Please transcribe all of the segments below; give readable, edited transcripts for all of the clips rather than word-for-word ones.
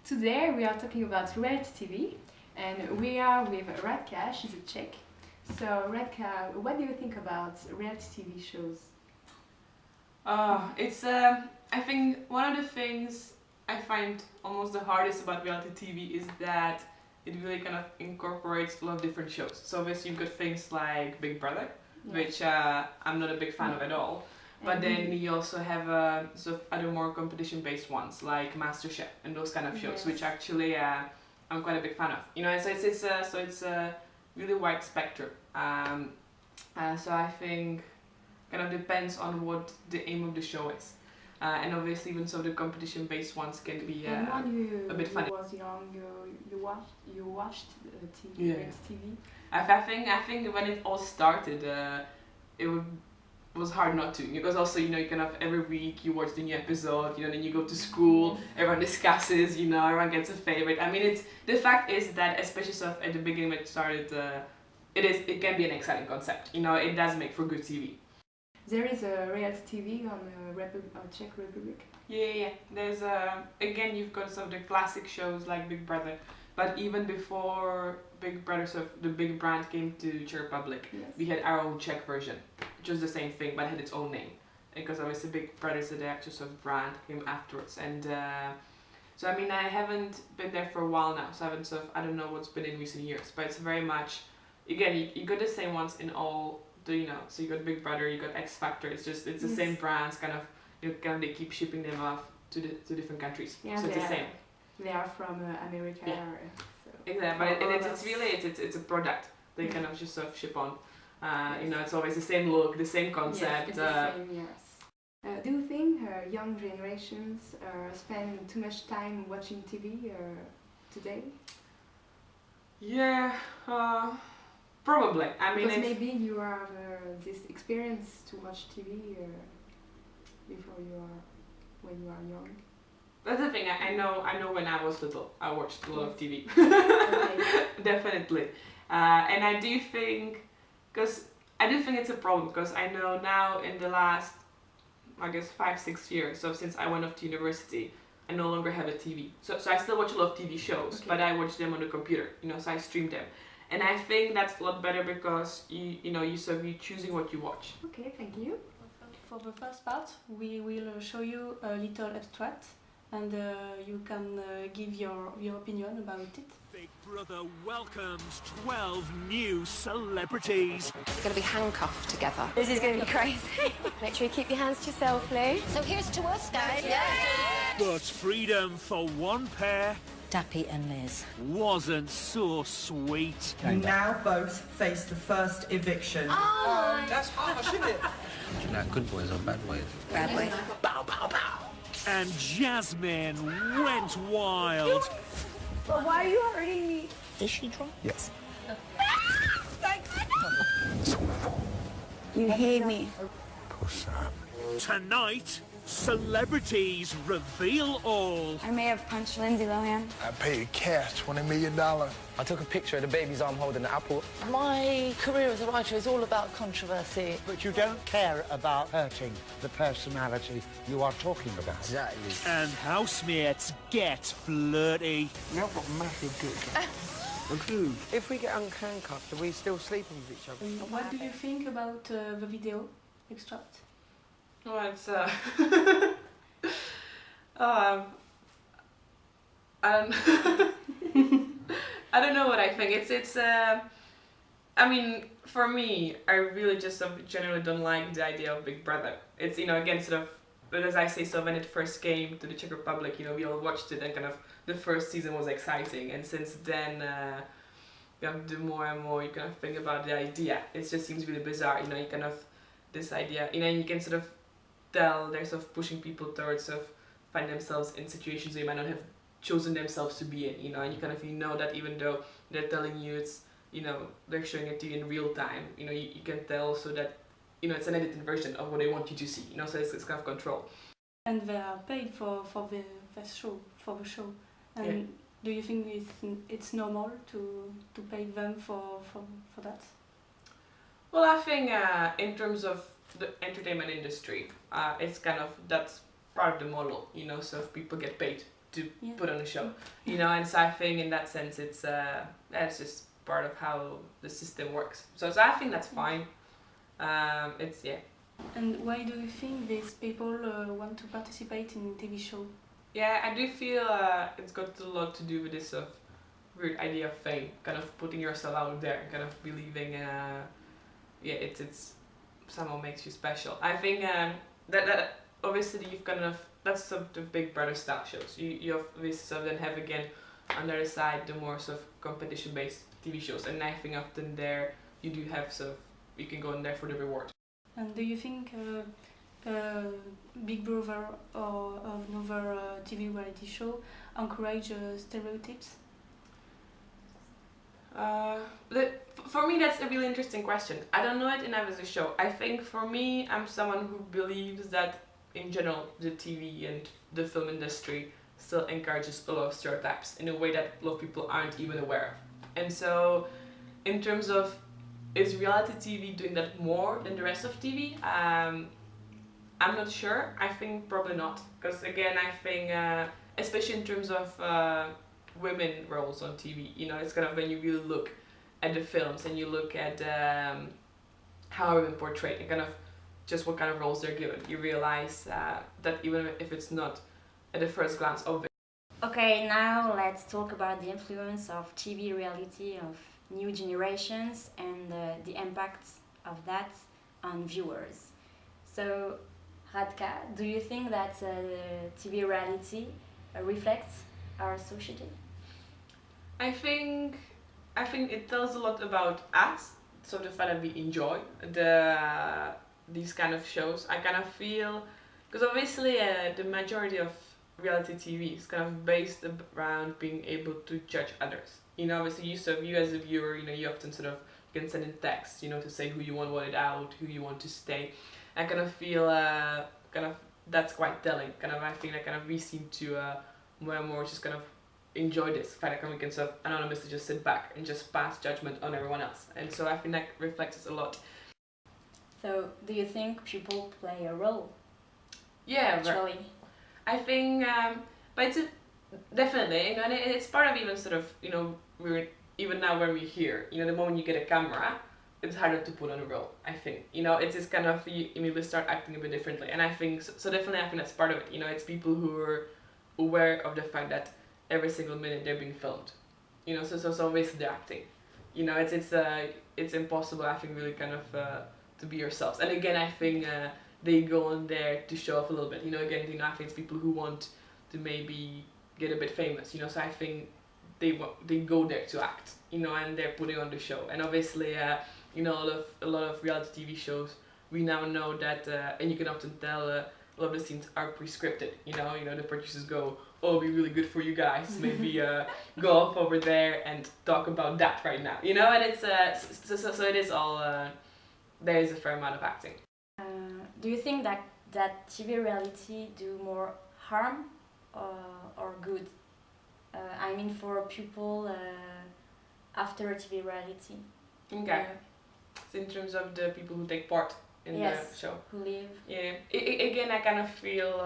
Today we are talking about reality TV, and we are with Radka. She's a Czech. So Radka, what do you think about reality TV shows? I think one of the things I find almost the hardest about reality TV is that it really kind of incorporates a lot of different shows. So obviously you've got things like Big Brother, which I'm not a big fan of at all. But then you also have sort of other more competition-based ones like MasterChef and those kind of shows, which actually I'm quite a big fan of. You know, so it's a really wide spectrum. So I think kind of depends on what the aim of the show is. And obviously even so the competition-based ones can be a bit funny. When you was young, you watched TV, reality TV? I think when it all started, it was hard not to, because also, you know, you kind of every week you watch the new episode, you know, then you go to school, everyone discusses, you know, everyone gets a favorite. I mean, the fact is that, especially sort of at the beginning when it started, it can be an exciting concept, you know, it does make for good TV. There is a reality TV on Czech Republic. Yeah. There's again, you've got some of the classic shows like Big Brother, but even before Big Brother, so the big brand came to Czech Republic, we had our own Czech version, which was the same thing but had its own name, because obviously Big Brother is the actual sort of brand came afterwards. And so I mean, I haven't been there for a while now, so I don't know what's been in recent years, but it's very much, again, you got the same ones in all the, you know, so you got Big Brother, you got X Factor, it's the same brands, kind of, you know, kind of they keep shipping them off to different countries, so it's the same. They are from America. Yeah. Exactly, but it's really it's a product they kind of just sort of ship on. You know, it's always the same look, the same concept. Yes, it's the same, yes. Do you think young generations spend too much time watching TV today? Yeah, probably. I mean, because maybe you have this experience to watch TV before when you are young. That's the thing. I know. When I was little, I watched a lot of TV. Definitely, and I do think it's a problem, because I know now in the last, I guess, 5-6 years, so since I went off to university, I no longer have a TV. So I still watch a lot of TV shows, but I watch them on the computer. You know, so I stream them, and I think that's a lot better because you're choosing what you watch. Okay, thank you. For the first part, we will show you a little extract, and you can give your opinion about it. Big Brother welcomes 12 new celebrities. We're going to be handcuffed together. This is going to be crazy. Make sure you keep your hands to yourself, Lou. So here's to us, guys. Yeah. But freedom for one pair, Dappy and Liz, wasn't so sweet. You now both face the first eviction. Oh, that's harsh, isn't it? Do you like good boys or bad boys? bad boy. Bow, bow, bow. And Jasmine went wild. But why are you hurting me? Is she drunk? Yes. You hear me? Poor Sam. Tonight, celebrities reveal all. I may have punched Lindsay Lohan. I paid cash $20 million. I took a picture of the baby's arm holding the apple. My career as a writer is all about controversy. But you don't care about hurting the personality you are talking about. Exactly. And housemates get flirty. Now I've got massive dick. If we get unhandcuffed, are we still sleeping with each other? What do you think about the video extract? Well, it's I don't know what I think. It's I mean, for me, I really just generally don't like the idea of Big Brother. It's, you know, again, sort of, but as I say, so when it first came to the Czech Republic, you know, we all watched it, and kind of the first season was exciting, and since then, you know, the more and more you kind of think about the idea, it just seems really bizarre. You know, you kind of this idea, you know, you can sort of tell they're sort of pushing people towards sort of find themselves in situations they might not have chosen themselves to be in, you know, and you kind of, you know, that even though they're telling you it's, you know, they're showing it to you in real time, you know, you can tell also that, you know, it's an edited version of what they want you to see, you know, so it's kind of control. And they are paid for the show. And do you think it's normal to pay them for that? Well, I think in terms of the entertainment industry, it's kind of, that's part of the model, you know, so if people get paid to put on a show, you know. And so I think in that sense it's just part of how the system works. So I think that's fine. It's And why do you think these people want to participate in TV show? Yeah, I do feel it's got a lot to do with this sort of weird idea of fame, kind of putting yourself out there, kind of believing, it's somehow makes you special. I think that obviously you've kind of, that's sort of the Big Brother style shows. You obviously sort of then have again on the other side the more sort of competition based TV shows, and I think often there you do have sort of, you can go in there for the reward. And do you think Big Brother or another TV reality show encourage stereotypes? For me, that's a really interesting question. I don't know it enough as a show. I think for me, I'm someone who believes that in general the TV and the film industry still encourages a lot of stereotypes in a way that a lot of people aren't even aware of. And so in terms of, is reality TV doing that more than the rest of TV? I'm not sure. I think probably not. Because again, I think, especially in terms of women roles on TV, you know, it's kind of when you really look at the films and you look at how women portrayed and kind of just what kind of roles they're given, you realize that even if it's not at the first glance obvious. Okay, now let's talk about the influence of TV reality of new generations and the impact of that on viewers. So, Radka, do you think that TV reality reflects our society? I think it tells a lot about us, so the fact that we enjoy these kind of shows. I kind of feel, because obviously the majority of reality TV is kind of based around being able to judge others. You know, obviously you as a viewer, you know, you often sort of, you can send in text, you know, to say who you want wanted out, who you want to stay. I kind of feel kind of that's quite telling. Kind of I think that kind of we seem to more and more just kind of enjoy this fact that we can sort of anonymously just sit back and just pass judgment on everyone else. And so I think that reflects a lot. So do you think people play a role? Yeah, actually. I think, but it's definitely, you know, and it's part of even sort of, you know, even now when we're here, you know, the moment you get a camera, it's harder to put on a role, I think. You know, it's just kind of, you maybe start acting a bit differently. And I think, so definitely I think that's part of it. You know, it's people who are aware of the fact that every single minute they're being filmed. You know, so obviously they're acting. You know, it's impossible, I think, really kind of to be yourselves. And again, I think they go on there to show off a little bit. You know, again, you know, I think it's people who want to maybe get a bit famous. You know, so I think they go there to act. You know, and they're putting on the show. And obviously, you know, a lot of reality TV shows, we now know that, and you can often tell a lot of the scenes are pre-scripted. You know, the producers go, oh, it'll be really good for you guys. Maybe go off over there and talk about that right now. You know, and it's so it is all. There is a fair amount of acting. Do you think that TV reality do more harm or good? I mean, for people after TV reality. Okay. So in terms of the people who take part in the show. Who live. Yeah. Again, I kind of feel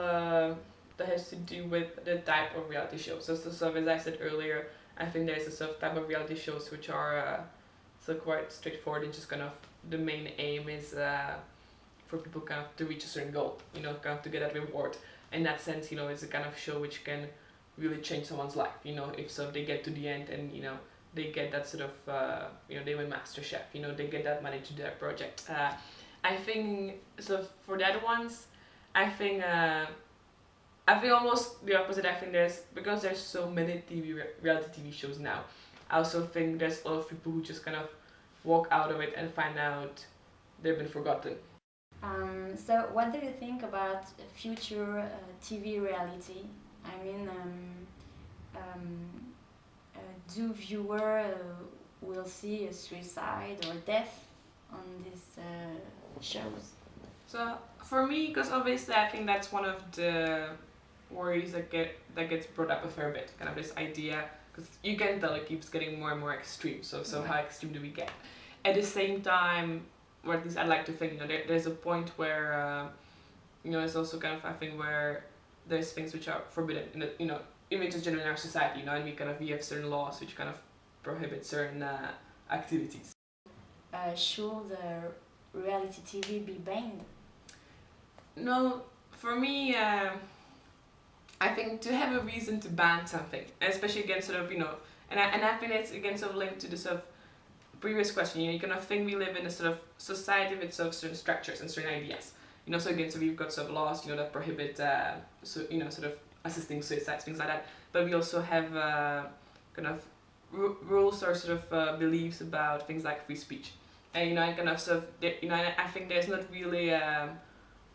that has to do with the type of reality shows. So as I said earlier, I think there's a sort of type of reality shows which are so quite straightforward and just kind of the main aim is for people kind of to reach a certain goal, you know, kind of to get that reward. In that sense, you know, it's a kind of show which can really change someone's life, you know, if so they get to the end and, you know, they get that sort of, you know, they win MasterChef, you know, they get that money to their project. I think, so for the other ones, I think almost the opposite. I think because there's so many reality TV shows now, I also think there's a lot of people who just kind of walk out of it and find out they've been forgotten. So what do you think about future TV reality? I mean, do viewer will see a suicide or death on these shows? So for me, because obviously I think that's one of the worries that gets brought up a fair bit, kind of this idea, because you can tell it keeps getting more and more extreme. So how extreme do we get? At the same time, or at least I like to think, you know, there's a point where, you know, it's also kind of, I think, where there's things which are forbidden, in the, you know, images generally in our society, you know, and we have certain laws which kind of prohibit certain activities. Should reality TV be banned? No, for me, I think to have a reason to ban something, especially again sort of, you know, and I think it's again sort of linked to the sort of previous question, you know, you kind of think we live in a sort of society with sort of certain structures and certain ideas. You know, so again, so we've got sort of laws, you know, that prohibit, so, you know, sort of assisting suicides, things like that. But we also have kind of rules or sort of beliefs about things like free speech. And, you know, I kind of sort of, you know, I think there's not really a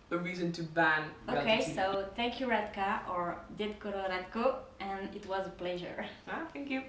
reason to ban reality Okay, TV. so thank you Radka, or Detko Radko, and it was a pleasure. Thank you.